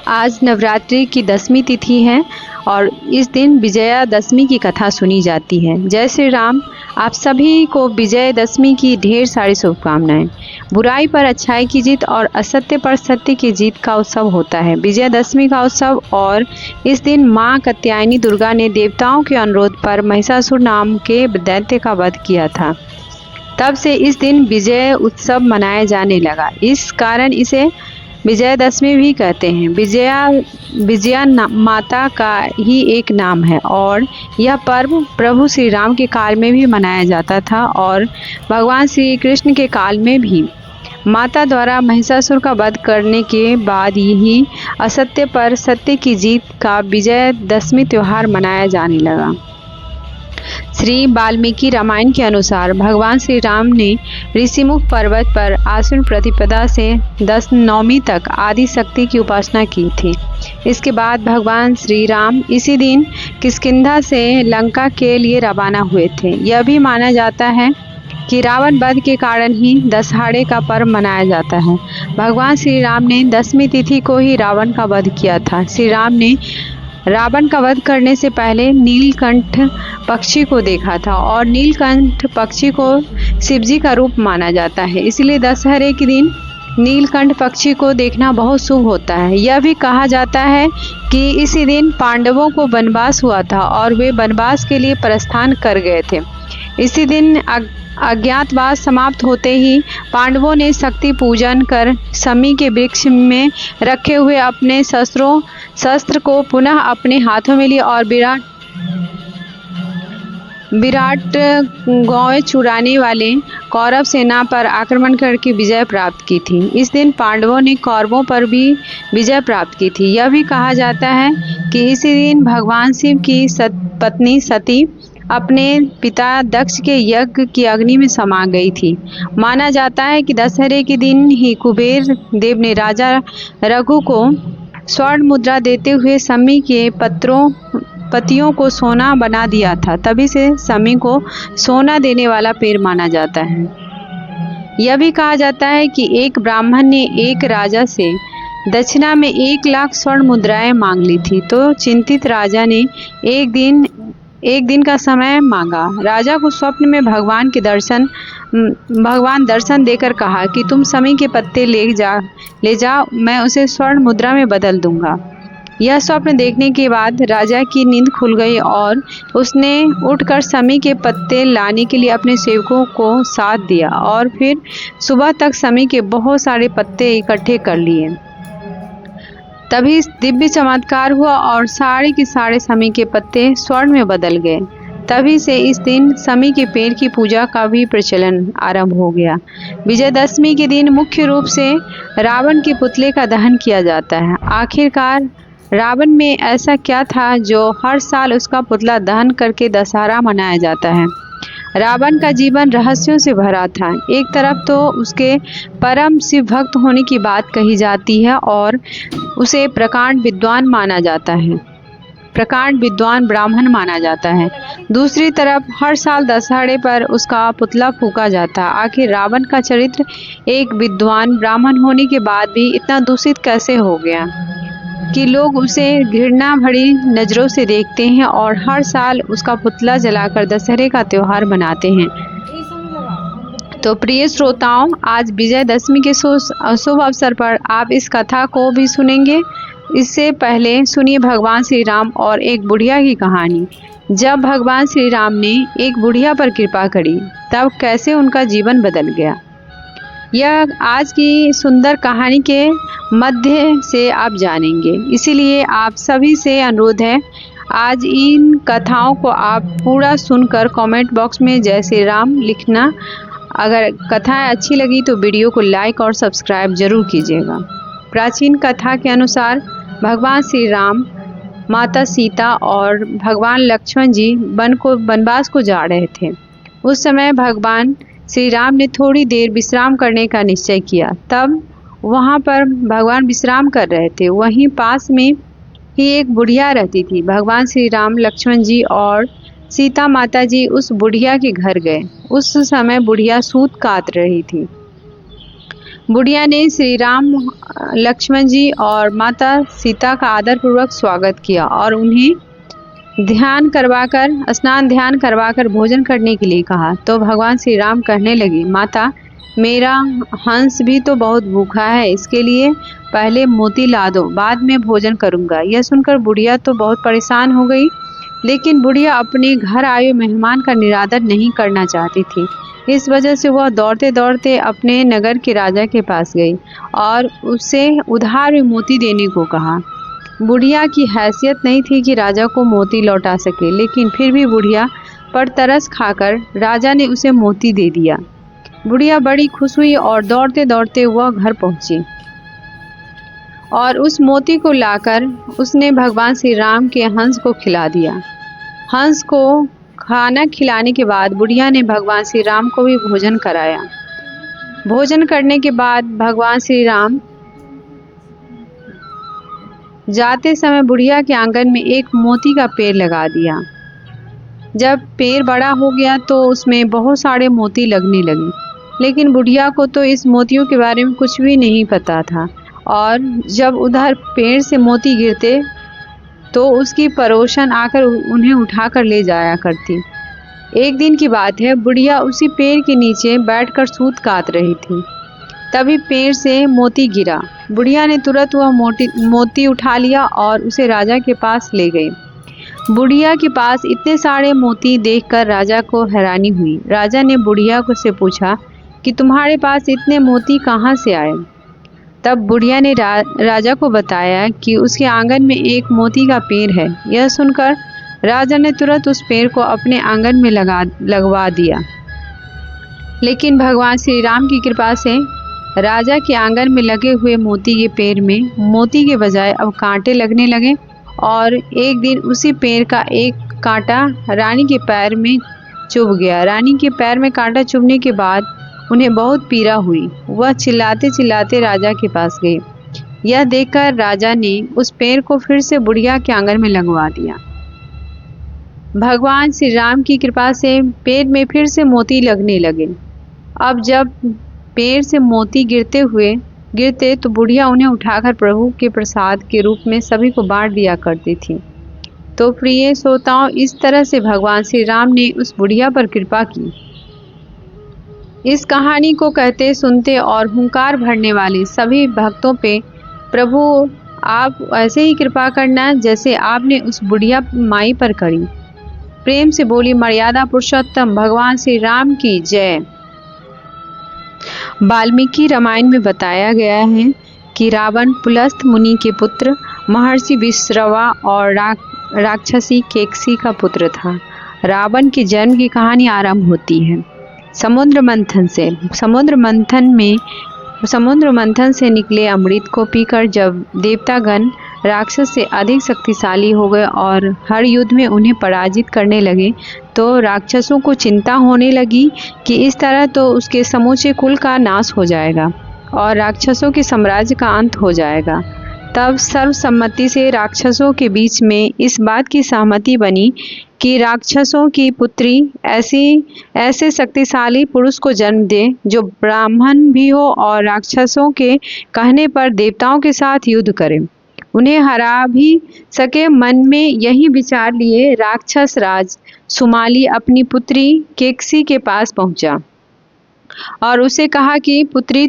आज नवरात्रि की 10वीं तिथि है और इस दिन विजयादशमी की कथा सुनी जाती है। जय श्री राम। आप सभी को विजयादशमी की ढेर सारी शुभकामनाएं। बुराई पर अच्छाई की जीत और असत्य पर सत्य की जीत का उत्सव होता है विजयादशमी का उत्सव। और इस दिन मां कात्यायनी दुर्गा ने देवताओं के अनुरोध पर महिषासुर नाम के दैत्य का वध किया था। तब से इस दिन विजय उत्सव मनाया जाने लगा। इस कारण इसे विजयादशमी भी कहते हैं। विजया माता का ही एक नाम है और यह पर्व प्रभु श्री राम के काल में भी मनाया जाता था और भगवान श्री कृष्ण के काल में भी। माता द्वारा महिषासुर का वध करने के बाद यही असत्य पर सत्य की जीत का विजयादशमी त्योहार मनाया जाने लगा। श्री वाल्मीकि रामायण के अनुसार भगवान श्री राम ने ऋषिमुख पर्वत पर आश्विन प्रतिपदा से 10 नवमी तक आदि शक्ति की उपासना की थी। इसके बाद भगवान श्री राम इसी दिन किष्किंधा से लंका के लिए रवाना हुए थे। यह भी माना जाता है कि रावण वध के कारण ही दशहरे का पर्व मनाया जाता है। भगवान श्री राम ने 10वीं तिथि को ही रावण का वध किया था। श्री राम ने रावण का वध करने से पहले नीलकंठ पक्षी को देखा था और नीलकंठ पक्षी को शिवजी का रूप माना जाता है। इसलिए दशहरे के दिन नीलकंठ पक्षी को देखना बहुत शुभ होता है। यह भी कहा जाता है कि इसी दिन पांडवों को वनवास हुआ था और वे वनवास के लिए प्रस्थान कर गए थे। इसी दिन अज्ञातवास समाप्त होते ही पांडवों ने शक्ति पूजन कर शमी के वृक्ष में रखे हुए अपने शस्त्र को पुनः अपने हाथों में लिया और विराट गौएं चुराने वाले कौरव सेना पर आक्रमण करके विजय प्राप्त की थी। इस दिन पांडवों ने कौरवों पर भी विजय प्राप्त की थी। यह भी कहा जाता है कि इसी दिन भगवान शिव की पत्नी सती अपने पिता दक्ष के यज्ञ की अग्नि में समा गई थी। माना जाता है कि दशहरे के दिन ही कुबेर देव ने राजा रघु को स्वर्ण मुद्रा देते हुए शमी के पत्तियों को सोना बना दिया था। तभी से शमी को सोना देने वाला पेड़ माना जाता है। यह भी कहा जाता है कि एक ब्राह्मण ने एक राजा से दक्षिणा में 1 लाख स्वर्ण मुद्राएं मांग ली थी। तो चिंतित राजा ने एक दिन का समय मांगा। राजा को स्वप्न में भगवान दर्शन देकर कहा कि तुम शमी के पत्ते ले जाओ, मैं उसे स्वर्ण मुद्रा में बदल दूंगा। यह स्वप्न देखने के बाद राजा की नींद खुल गई और उसने उठकर शमी के पत्ते लाने के लिए अपने सेवकों को साथ दिया और फिर सुबह तक शमी के बहुत सारे पत्ते इकट्ठे कर लिए। तभी दिव्य चमत्कार हुआ और सारे के सारे शमी के पत्ते स्वर्ण में बदल गए। तभी से इस दिन शमी के पेड़ की पूजा का भी प्रचलन आरंभ हो गया। विजयादशमी के दिन मुख्य रूप से रावण के पुतले का दहन किया जाता है। आखिरकार रावण में ऐसा क्या था जो हर साल उसका पुतला दहन करके दशहरा मनाया जाता है। रावण का जीवन रहस्यों से भरा था। एक तरफ तो उसके परम शिव भक्त होने की बात कही जाती है और उसे प्रकांड विद्वान माना जाता है, प्रकांड विद्वान ब्राह्मण माना जाता है। दूसरी तरफ हर साल दशहरे पर उसका पुतला फूंका जाता है। आखिर रावण का चरित्र एक विद्वान ब्राह्मण होने के बाद भी इतना दूषित कैसे हो गया कि लोग उसे घृणा भरी नज़रों से देखते हैं और हर साल उसका पुतला जलाकर दशहरे का त्योहार मनाते हैं। तो प्रिय श्रोताओं, आज विजयादशमी के शुभ अवसर पर आप इस कथा को भी सुनेंगे। इससे पहले सुनिए भगवान श्री राम और एक बुढ़िया की कहानी। जब भगवान श्री राम ने एक बुढ़िया पर कृपा करी तब कैसे उनका जीवन बदल गया, यह आज की सुंदर कहानी के मध्य से आप जानेंगे। इसीलिए आप सभी से अनुरोध है, आज इन कथाओं को आप पूरा सुनकर कमेंट बॉक्स में जय श्री राम लिखना। अगर कथाएं अच्छी लगी तो वीडियो को लाइक और सब्सक्राइब जरूर कीजिएगा। प्राचीन कथा के अनुसार भगवान श्री राम, माता सीता और भगवान लक्ष्मण जी वनवास को जा रहे थे। उस समय भगवान श्री राम ने थोड़ी देर विश्राम करने का निश्चय किया। तब वहाँ पर भगवान विश्राम कर रहे थे। वहीं पास में ही एक बुढ़िया रहती थी। भगवान श्री राम, लक्ष्मण जी और सीता माता जी उस बुढ़िया के घर गए। उस समय बुढ़िया सूत काट रही थी। बुढ़िया ने श्री राम, लक्ष्मण जी और माता सीता का आदरपूर्वक स्वागत किया और उन्हें स्नान ध्यान करवाकर भोजन करने के लिए कहा। तो भगवान श्री राम कहने लगे, माता, मेरा हंस भी तो बहुत भूखा है, इसके लिए पहले मोती ला दो, बाद में भोजन करूंगा। यह सुनकर बुढ़िया तो बहुत परेशान हो गई, लेकिन बुढ़िया अपने घर आए मेहमान का निरादर नहीं करना चाहती थी। इस वजह से वह दौड़ते दौड़ते अपने नगर के राजा के पास गई और उससे उधार में मोती देने को कहा। बुढ़िया की हैसियत नहीं थी कि राजा को मोती लौटा सके, लेकिन फिर भी बुढ़िया पर तरस खाकर राजा ने उसे मोती दे दिया। बुढ़िया बड़ी खुश हुई और दौड़ते दौड़ते वह घर पहुंची और उस मोती को लाकर उसने भगवान श्री राम के हंस को खिला दिया। हंस को खाना खिलाने के बाद बुढ़िया ने भगवान श्री राम को भी भोजन कराया। भोजन करने के बाद भगवान श्री राम जाते समय बुढ़िया के आंगन में एक मोती का पेड़ लगा दिया। जब पेड़ बड़ा हो गया तो उसमें बहुत सारे मोती लगने लगे, लेकिन बुढ़िया को तो इस मोतियों के बारे में कुछ भी नहीं पता था और जब उधर पेड़ से मोती गिरते तो उसकी पड़ोसन आकर उन्हें उठाकर ले जाया करती। एक दिन की बात है, बुढ़िया उसी पेड़ के नीचे बैठकर सूत काट रही थी। तभी पेड़ से मोती गिरा। बुढ़िया ने तुरंत वह मोती उठा लिया और उसे राजा के पास ले गई। बुढ़िया के पास इतने सारे मोती देखकर राजा को हैरानी हुई। राजा ने बुढ़िया से पूछा कि तुम्हारे पास इतने मोती कहाँ से आए? तब बुढ़िया ने राजा को बताया कि उसके आंगन में एक मोती का पेड़ है। यह सुनकर राजा ने तुरंत उस पेड़ को अपने आंगन में लगवा दिया। लेकिन भगवान श्री राम की कृपा से राजा के आंगन में लगे हुए मोती के पेड़ में मोती के बजाय अब कांटे लगने लगे और एक दिन उसी पेड़ का एक कांटा रानी के पैर में चुभ गया। रानी के पैर में कांटा चुभने के बाद उन्हें बहुत पीड़ा हुई। वह चिल्लाते चिल्लाते राजा के पास गई। यह देखकर राजा ने उस पेड़ को फिर से बुढ़िया के आंगन में लगवा दिया। भगवान श्री राम की कृपा से पेड़ में फिर से मोती लगने लगे। अब जब पेड़ से मोती गिरते तो बुढ़िया उन्हें उठाकर प्रभु के प्रसाद के रूप में सभी को बांट दिया करती थी। तो प्रिय श्रोताओं, इस तरह से भगवान श्री राम ने उस बुढ़िया पर कृपा की। इस कहानी को कहते, सुनते और हुंकार भरने वाले सभी भक्तों पे प्रभु आप ऐसे ही कृपा करना जैसे आपने उस बुढ़िया माई पर करी। प्रेम से बोली मर्यादा पुरुषोत्तम भगवान श्री राम की जय। वाल्मीकि रामायण में बताया गया है कि रावण पुलस्त मुनि के पुत्र महर्षि विश्रवा और राक्षसी केकसी का पुत्र था। रावण के जन्म की कहानी आरंभ होती है समुद्र मंथन से। समुद्र मंथन से निकले अमृत को पीकर जब देवतागण राक्षस से अधिक शक्तिशाली हो गए और हर युद्ध में उन्हें पराजित करने लगे, तो राक्षसों को चिंता होने लगी कि इस तरह तो उसके समूचे कुल का नाश हो जाएगा और राक्षसों के साम्राज्य का अंत हो जाएगा। तब सर्वसम्मति से राक्षसों के बीच में इस बात की सहमति बनी कि राक्षसों की पुत्री ऐसे शक्तिशाली पुरुष को जन्म दे जो ब्राह्मण भी हो और राक्षसों के कहने पर देवताओं के साथ युद्ध करे, उन्हें हरा भी सके। मन में यही विचार लिए राक्षस राज सुमाली अपनी पुत्री केकसी के पास पहुंचा और उसे कहा कि पुत्री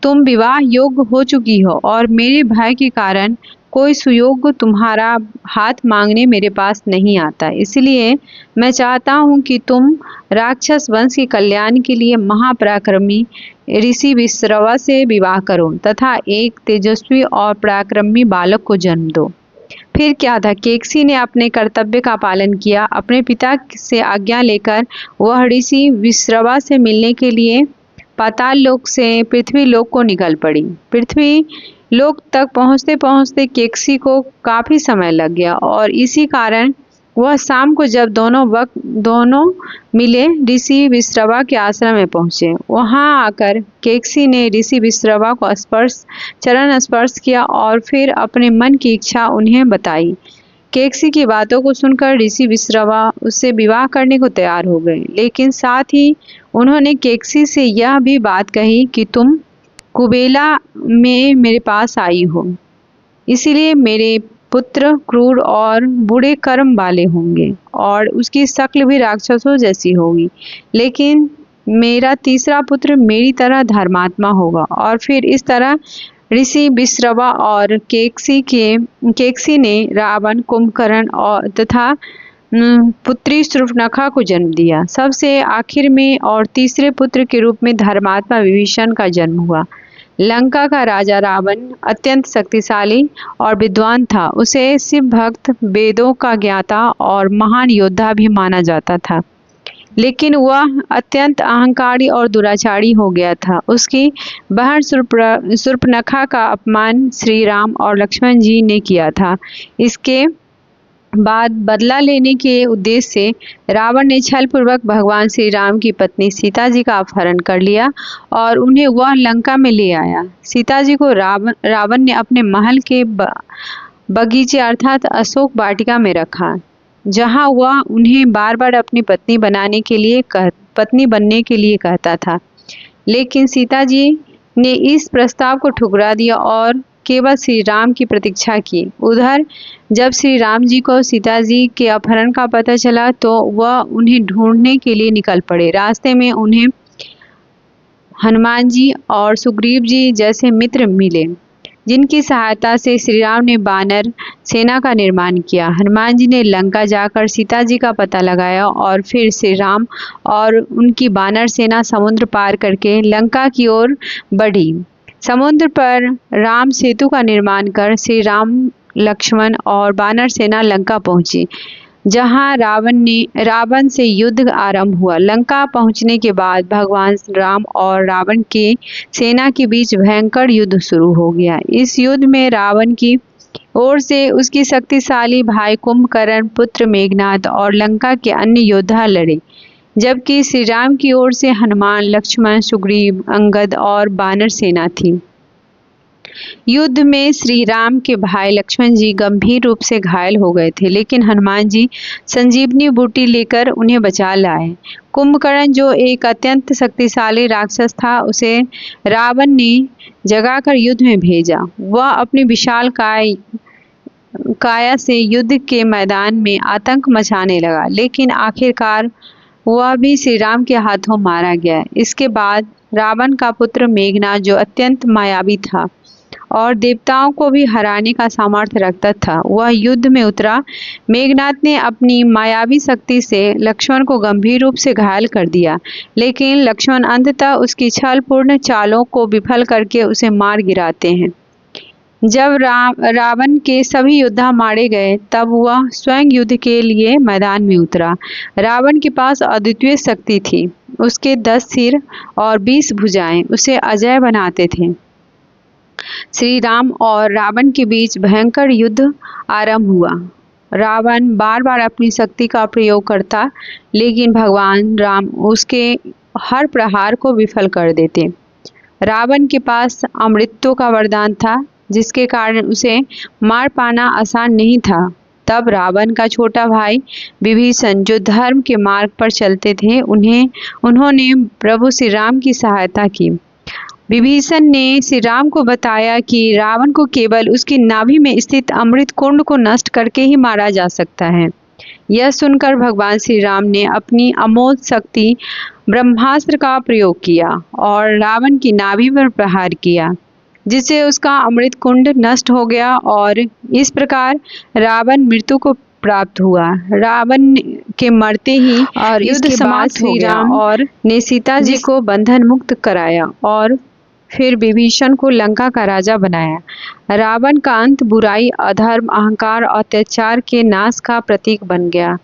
तुम विवाह योग्य हो चुकी हो और मेरे भय के कारण कोई सुयोग्य तुम्हारा हाथ मांगने मेरे पास नहीं आता, इसलिए मैं चाहता हूँ कि तुम राक्षस वंश के कल्याण के लिए महापराक्रमी ऋषि विश्रवा से विवाह करो तथा एक तेजस्वी और पराक्रमी बालक को जन्म दो। फिर क्या था, केकसी ने अपने कर्तव्य का पालन किया। अपने पिता से आज्ञा लेकर वह ऋषि विश्रवा से मिलने के लिए पाताल लोक से पृथ्वी लोक को निकल पड़ी। पृथ्वी लोक तक पहुँचते पहुँचते केकसी को काफ़ी समय लग गया और इसी कारण वह शाम को जब दोनों मिले ऋषि विश्रवा के आश्रम में पहुँचे। वहाँ आकर केकसी ने ऋषि विश्रवा को चरण स्पर्श किया और फिर अपने मन की इच्छा उन्हें बताई। केकसी की बातों को सुनकर ऋषि विश्रवा उससे विवाह करने को तैयार हो गए, लेकिन साथ ही उन्होंने केकसी से यह भी बात कही कि तुम कुबेला में मेरे पास आई हो। इसीलिए मेरे पुत्र क्रूर और बुरे कर्म वाले होंगे और उसकी शक्ल भी राक्षसों जैसी होगी, लेकिन मेरा तीसरा पुत्र मेरी तरह धर्मात्मा होगा। और फिर इस तरह ऋषि विश्रवा और केकसी ने रावण, कुंभकर्ण और तथा पुत्री शूर्पणखा को जन्म दिया। सबसे आखिर में और तीसरे पुत्र के रूप में धर्मात्मा विभीषण का जन्म हुआ। लंका का राजा रावण अत्यंत शक्तिशाली और विद्वान था। उसे शिव भक्त, वेदों का ज्ञाता और महान योद्धा भी माना जाता था, लेकिन वह अत्यंत अहंकारी और दुराचारी हो गया था। उसकी बहन शूर्पणखा का अपमान श्री राम और लक्ष्मण जी ने किया था। इसके बाद बदला लेने के उद्देश्य से रावण ने छलपूर्वक भगवान श्री राम की पत्नी सीता जी का अपहरण कर लिया और उन्हें वह लंका में ले आया। सीता जी को रावण ने अपने महल के बगीचे अर्थात अशोक वाटिका में रखा, जहां वह उन्हें बार बार अपनी पत्नी बनने के लिए कहता था। लेकिन सीता जी ने इस प्रस्ताव को ठुकरा दिया और केवल श्री राम की प्रतीक्षा की। उधर जब श्री राम जी को सीता जी के अपहरण का पता चला तो वह उन्हें ढूंढने के लिए निकल पड़े। रास्ते में उन्हें हनुमान जी और सुग्रीव जी जैसे मित्र मिले, जिनकी सहायता से श्री राम ने वानर सेना का निर्माण किया। हनुमान जी ने लंका जाकर सीता जी का पता लगाया और फिर श्री राम और उनकी वानर सेना समुद्र पार करके लंका की ओर बढ़ी। समुद्र पर राम सेतु का निर्माण कर श्री राम, लक्ष्मण और वानर सेना लंका पहुंची, जहां रावण से युद्ध आरंभ हुआ। लंका पहुंचने के बाद भगवान राम और रावण के सेना के बीच भयंकर युद्ध शुरू हो गया। इस युद्ध में रावण की ओर से उसकी शक्तिशाली भाई कुंभकर्ण, पुत्र मेघनाद और लंका के अन्य योद्धा लड़े, जबकि श्री राम की ओर से हनुमान, लक्ष्मण, सुग्रीव, अंगद और वानर सेना थी। युद्ध में श्री राम के भाई लक्ष्मण जी गंभीर रूप से घायल हो गए थे, लेकिन हनुमान जी संजीवनी बूटी लेकर उन्हें बचा लाए। कुंभकर्ण, जो एक अत्यंत शक्तिशाली राक्षस था, उसे रावण ने जगाकर युद्ध में भेजा। वह अपनी विशाल काया से युद्ध के मैदान में आतंक मचाने लगा, लेकिन आखिरकार वह भी श्री राम के हाथों मारा गया। इसके बाद रावण का पुत्र मेघनाद, जो अत्यंत मायावी था और देवताओं को भी हराने का सामर्थ्य रखता था, वह युद्ध में उतरा। मेघनाद ने अपनी मायावी शक्ति से लक्ष्मण को गंभीर रूप से घायल कर दिया, लेकिन लक्ष्मण अंततः उसकी छलपूर्ण चालों को विफल करके उसे मार गिराते हैं। जब रावण के सभी योद्धा मारे गए, तब वह स्वयं युद्ध के लिए मैदान में उतरा। रावण के पास अद्वितीय शक्ति थी। उसके 10 सिर और 20 भुजाएं उसे अजेय बनाते थे। श्री राम और रावण के बीच भयंकर युद्ध आरंभ हुआ। रावण बार बार अपनी शक्ति का प्रयोग करता, लेकिन भगवान राम उसके हर प्रहार को विफल कर देते। रावण के पास अमृतत्व का वरदान था, जिसके कारण उसे मार पाना आसान नहीं था। तब रावण का छोटा भाई विभीषण, जो धर्म के मार्ग पर चलते थे, उन्होंने प्रभु श्री राम की सहायता की। विभीषण ने श्री राम को बताया कि रावण को केवल उसकी नाभि में स्थित अमृत कुंड को नष्ट करके ही मारा जा सकता है। यह सुनकर भगवान श्री राम ने अपनी अमोघ शक्ति ब्रह्मास्त्र का प्रयोग किया और रावण की नाभि पर प्रहार किया, जिससे उसका अमृत कुंड नष्ट हो गया और इस प्रकार रावण मृत्यु को प्राप्त हुआ। रावण के मरते ही और युद्ध समाप्त हो गया और ने सीता जी को बंधन मुक्त कराया और फिर विभीषण को लंका का राजा बनाया। रावण का अंत बुराई, अधर्म, अहंकार और अत्याचार के नाश का प्रतीक बन गया।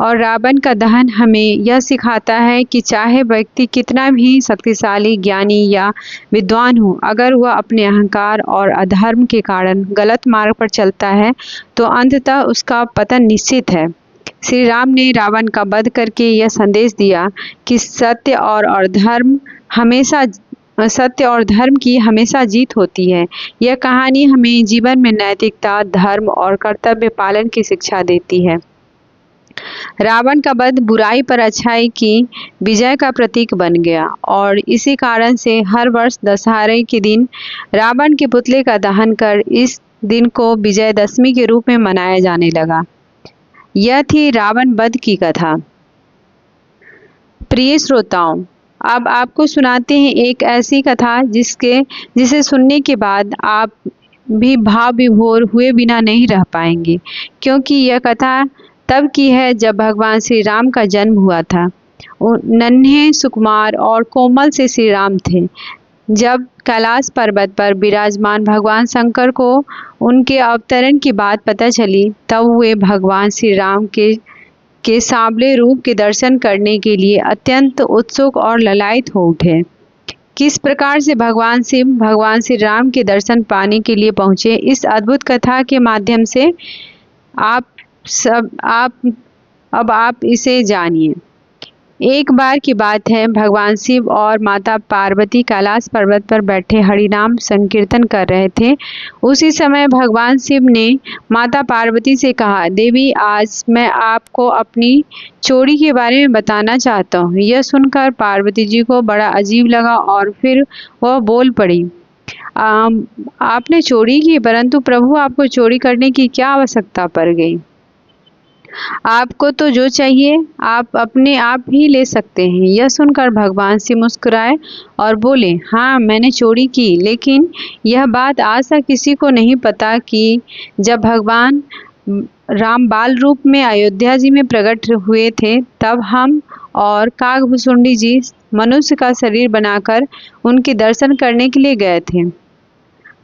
और रावण का दहन हमें यह सिखाता है कि चाहे व्यक्ति कितना भी शक्तिशाली, ज्ञानी या विद्वान हो, अगर वह अपने अहंकार और अधर्म के कारण गलत मार्ग पर चलता है तो अंततः उसका पतन निश्चित है। श्री राम ने रावण का वध करके यह संदेश दिया कि सत्य और धर्म की हमेशा जीत होती है। यह कहानी हमें जीवन में नैतिकता, धर्म और कर्तव्य पालन की शिक्षा देती है। रावण का वध बुराई पर अच्छाई की विजय का प्रतीक बन गया और इसी कारण से हर वर्ष दशहरे के दिन रावण के पुतले का दहन कर इस दिन को विजयदशमी के रूप में मनाया जाने लगा। यह थी रावण वध की कथा। प्रिय श्रोताओं, अब आपको सुनाते हैं एक ऐसी कथा जिसे सुनने के बाद आप भी भाव विभोर हुए बिना नहीं रह पाएंगे, क्योंकि यह कथा तब की है जब भगवान श्री राम का जन्म हुआ था। नन्हे, सुकुमार और कोमल से श्री राम थे। जब कैलाश पर्वत पर विराजमान भगवान शंकर को उनके अवतरण की बात पता चली, तब वे भगवान श्री राम के सांवले रूप के दर्शन करने के लिए अत्यंत उत्सुक और ललायत हो उठे। किस प्रकार से भगवान शिव भगवान श्री राम के दर्शन पाने के लिए पहुँचे, इस अद्भुत कथा के माध्यम से आप इसे जानिए। एक बार की बात है, भगवान शिव और माता पार्वती कैलाश पर्वत पर बैठे हरिनाम संकीर्तन कर रहे थे। उसी समय भगवान शिव ने माता पार्वती से कहा, देवी, आज मैं आपको अपनी चोरी के बारे में बताना चाहता हूँ। यह सुनकर पार्वती जी को बड़ा अजीब लगा और फिर वह बोल पड़ी, आपने चोरी की, परंतु प्रभु, आपको चोरी करने की क्या आवश्यकता पड़ गई? आपको तो जो चाहिए आप अपने आप ही ले सकते हैं। यह सुनकर भगवान शिव मुस्कुराए और बोले, हाँ, मैंने चोरी की, लेकिन यह बात आज तक किसी को नहीं पता कि जब भगवान राम बाल रूप में अयोध्या जी में प्रकट हुए थे, तब हम और काकभुसुंडी जी मनुष्य का शरीर बनाकर उनके दर्शन करने के लिए गए थे।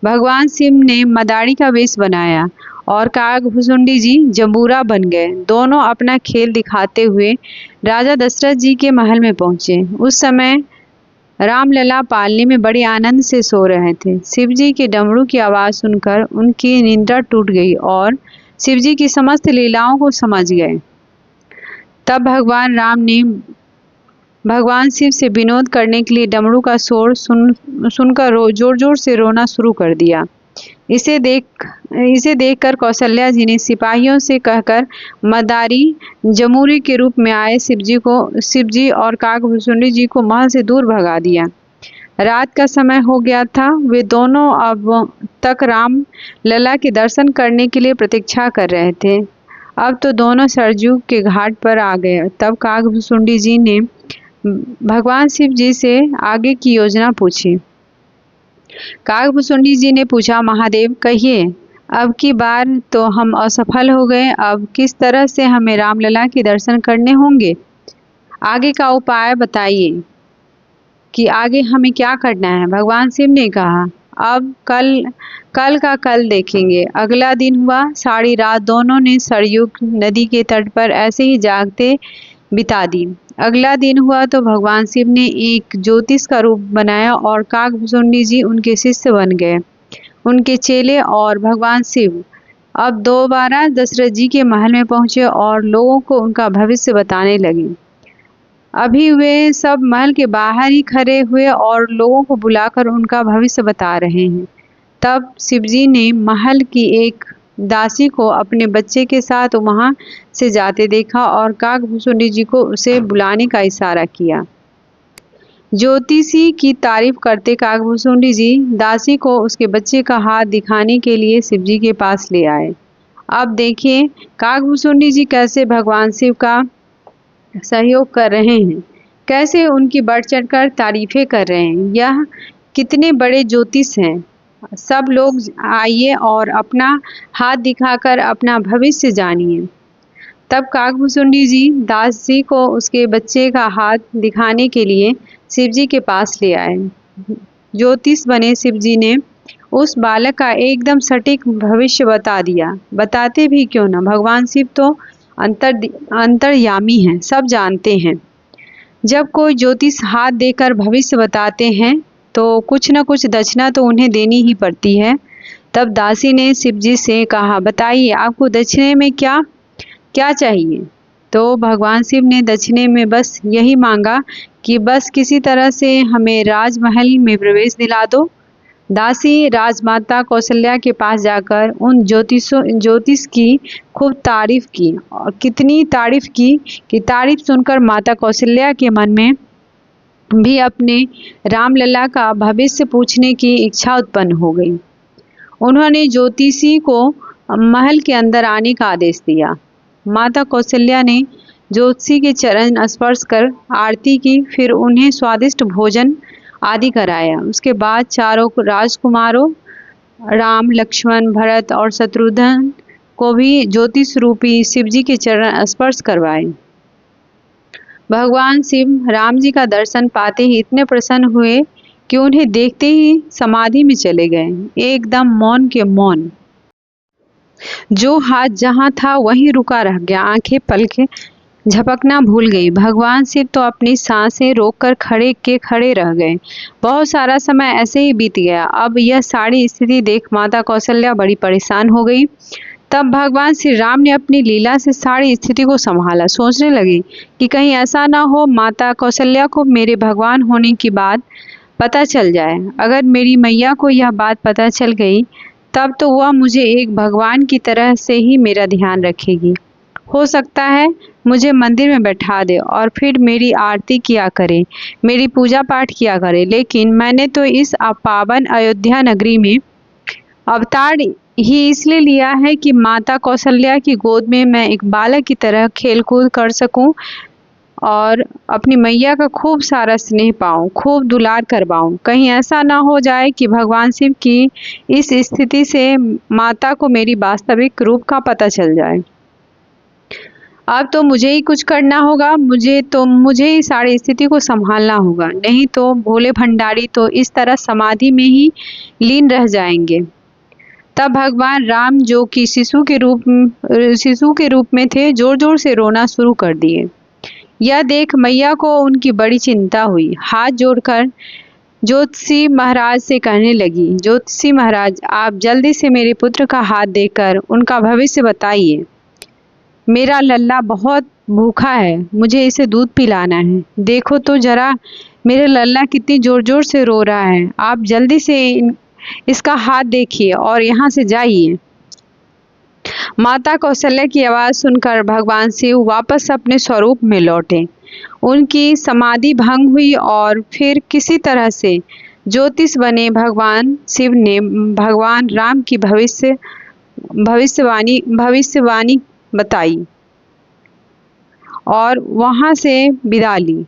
भगवान शिव ने मदारी का वेश बनाया और काकभुसुंडी जी जंबूरा बन गए। दोनों अपना खेल दिखाते हुए राजा दशरथ जी के महल में पहुंचे। उस समय रामलला पालने में बड़े आनंद से सो रहे थे। शिवजी के डमरू की आवाज़ सुनकर उनकी निंद्रा टूट गई और शिवजी की समस्त लीलाओं को समझ गए। तब भगवान राम ने भगवान शिव से विनोद करने के लिए डमरू का शोर सुनकर जोर जोर से रोना शुरू कर दिया। इसे देखकर कौशल्या जी ने सिपाहियों से कहकर मदारी जमूरे के रूप में आए शिवजी और काकभुसुंडी जी को महल से दूर भगा दिया। रात का समय हो गया था। वे दोनों अब तक राम लला के दर्शन करने के लिए प्रतीक्षा कर रहे थे। अब तो दोनों सरजू के घाट पर आ गए। तब काकभुसुंडी जी ने भगवान शिव जी से आगे की योजना पूछी। काकभुसुंडी जी ने पूछा, महादेव, कहिए, अब की बार तो हम असफल हो गए, अब किस तरह से हमें रामलला के दर्शन करने होंगे? आगे का उपाय बताइए कि आगे हमें क्या करना है। भगवान शिव ने कहा, अब कल का कल देखेंगे। अगला दिन हुआ। सारी रात दोनों ने सरयू नदी के तट पर ऐसे ही जागते बिता दी। अगला दिन हुआ तो भगवान शिव ने एक ज्योतिष का रूप बनाया और काकभुसुंडी जी उनके शिष्य बन गए, उनके चेले। और भगवान शिव अब दोबारा दशरथ जी के महल में पहुंचे और लोगों को उनका भविष्य बताने लगे। अभी वे सब महल के बाहर ही खड़े हुए और लोगों को बुलाकर उनका भविष्य बता रहे हैं। तब शिवजी ने महल की एक दासी को अपने बच्चे के साथ वहां से जाते देखा और काकभुसुंडी जी को उसे बुलाने का इशारा किया। ज्योतिषी की तारीफ करते काकभुसुंडी जी दासी को उसके बच्चे का हाथ दिखाने के लिए शिवजी के पास ले आए। अब देखिए काकभुसुंडी जी कैसे भगवान शिव का सहयोग कर रहे हैं, कैसे उनकी बढ़ चढ़कर तारीफें कर रहे हैं। यह कितने बड़े ज्योतिष हैं। सब लोग आइए और अपना हाथ दिखाकर अपना भविष्य जानिए। तब काकभुसुंडी जी दासी को उसके बच्चे का हाथ दिखाने के लिए शिवजी के पास ले आए। ज्योतिष बने शिवजी ने उस बालक का एकदम सटीक भविष्य बता दिया। बताते भी क्यों न, भगवान शिव तो अंतर्यामी हैं, सब जानते हैं। जब कोई ज्योतिष हाथ देकर भविष्य बताते हैं तो कुछ न कुछ दक्षिणा तो उन्हें देनी ही पड़ती है। तब दासी ने शिवजी से कहा, बताइए आपको दक्षिणे में क्या क्या चाहिए? तो भगवान शिव ने दक्षिणे में बस यही मांगा कि बस किसी तरह से हमें राजमहल में प्रवेश दिला दो। दासी राजमाता कौशल्या के पास जाकर उन ज्योतिष की खूब तारीफ की, और कितनी तारीफ की कि तारीफ सुनकर माता कौशल्या के मन में भी अपने रामलला का भविष्य पूछने की इच्छा उत्पन्न हो गई। उन्होंने ज्योतिषी को महल के अंदर आने का आदेश दिया। माता कौशल्या ने ज्योतिषी के चरण स्पर्श कर आरती की, फिर उन्हें स्वादिष्ट भोजन आदि कराया। उसके बाद चारों राजकुमारों राम, लक्ष्मण, भरत और शत्रुघ्न को भी ज्योतिष रूपी शिव जी के चरण स्पर्श करवाए। भगवान शिव राम जी का दर्शन पाते ही इतने प्रसन्न हुए कि उन्हें देखते ही समाधि में चले गए, एकदम मौन के मौन। जो हाथ जहाँ था वहीं रुका रह गया, आंखें पलकें झपकना भूल गई। भगवान शिव तो अपनी सांसें रोककर खड़े रह गए। बहुत सारा समय ऐसे ही बीत गया। अब यह सारी स्थिति देख माता कौशल्या बड़ी परेशान हो गई। तब भगवान श्री राम ने अपनी लीला से सारी स्थिति को संभाला। सोचने लगी कि कहीं ऐसा ना हो माता कौशल्या को मेरे भगवान होने की बात पता चल जाए। अगर मेरी मैया को यह बात पता चल गई तब तो वह मुझे एक भगवान की तरह से ही मेरा ध्यान रखेगी। हो सकता है मुझे मंदिर में बैठा दे और फिर मेरी आरती किया करे, मेरी पूजा पाठ किया करे। लेकिन मैंने तो इस पावन अयोध्या नगरी में अवतार ही इसलिए लिया है कि माता कौशल्या की गोद में मैं एक बालक की तरह खेलकूद कर सकूं और अपनी मैया का खूब सारा स्नेह पाऊं, खूब दुलार करवाऊं। कहीं ऐसा ना हो जाए कि भगवान शिव की इस स्थिति से माता को मेरी वास्तविक रूप का पता चल जाए। अब तो मुझे ही कुछ करना होगा, मुझे ही सारी स्थिति को संभालना होगा, नहीं तो भोले भंडारी तो इस तरह समाधि में ही लीन रह जाएंगे। तब भगवान राम, जो कि शिशु के रूप में थे, जोर जोर से रोना शुरू कर दिए। यह देख मैया को उनकी बड़ी चिंता हुई। हाथ जोड़कर ज्योतिषी महाराज से कहने लगी, ज्योतिषी महाराज, आप जल्दी से मेरे पुत्र का हाथ देकर उनका भविष्य बताइए। मेरा लल्ला बहुत भूखा है, मुझे इसे दूध पिलाना है। देखो तो जरा मेरे लल्ला कितनी जोर जोर से रो रहा है। आप जल्दी से इसका हाथ देखिए और यहाँ से जाइए। माता कौशल्या की आवाज़ सुनकर भगवान शिव वापस अपने स्वरूप में लौटे। उनकी समाधि भंग हुई और फिर किसी तरह से ज्योतिष बने भगवान शिव ने भगवान राम की भविष्यवाणी बताई और वहां से विदा ली।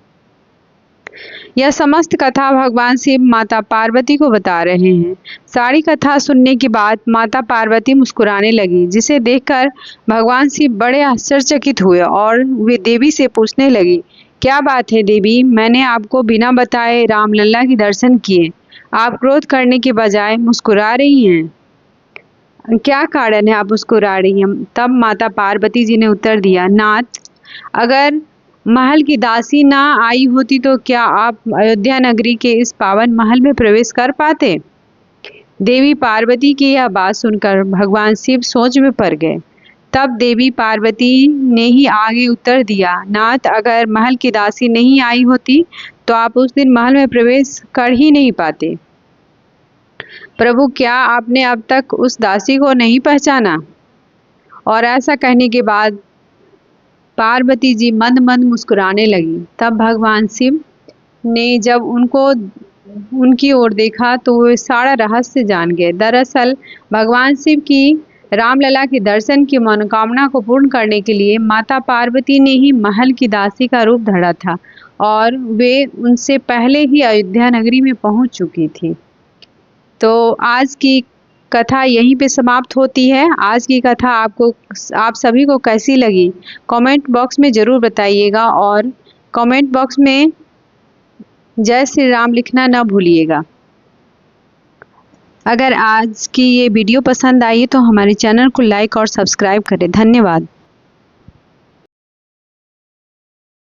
यह समस्त कथा भगवान शिव माता पार्वती को बता रहे हैं। सारी कथा सुनने के बाद माता पार्वती मुस्कुराने लगी, जिसे देखकर भगवान शिव बड़े आश्चर्यचकित हुए और वे देवी से पूछने लगी, क्या बात है देवी, मैंने आपको बिना बताए रामलला के दर्शन किए, आप क्रोध करने के बजाय मुस्कुरा रही हैं, क्या कारण है आप मुस्कुरा रही हैं? तब माता पार्वती जी ने उत्तर दिया, नाथ, अगर महल की दासी ना आई होती तो क्या आप अयोध्या नगरी के इस पावन महल में प्रवेश कर पाते? देवी पार्वती की यह बात सुनकर भगवान शिव सोच में पड़ गए। तब देवी पार्वती ने ही आगे उत्तर दिया, नाथ, अगर महल की दासी नहीं आई होती तो आप उस दिन महल में प्रवेश कर ही नहीं पाते। प्रभु, क्या आपने अब तक उस दासी को नहीं पहचाना? और ऐसा कहने के बाद पार्वती जी मंद मंद मुस्कुराने लगी। तब भगवान शिव ने जब उनकी ओर देखा तो वे सारा रहस्य जान गए। दरअसल भगवान शिव की रामलला के दर्शन की मनोकामना को पूर्ण करने के लिए माता पार्वती ने ही महल की दासी का रूप धरा था और वे उनसे पहले ही अयोध्या नगरी में पहुंच चुकी थी। तो आज की कथा यहीं पे समाप्त होती है। आज की कथा आप सभी को कैसी लगी कमेंट बॉक्स में ज़रूर बताइएगा और कमेंट बॉक्स में जय श्री राम लिखना ना भूलिएगा। अगर आज की ये वीडियो पसंद आई तो हमारे चैनल को लाइक और सब्सक्राइब करें। धन्यवाद।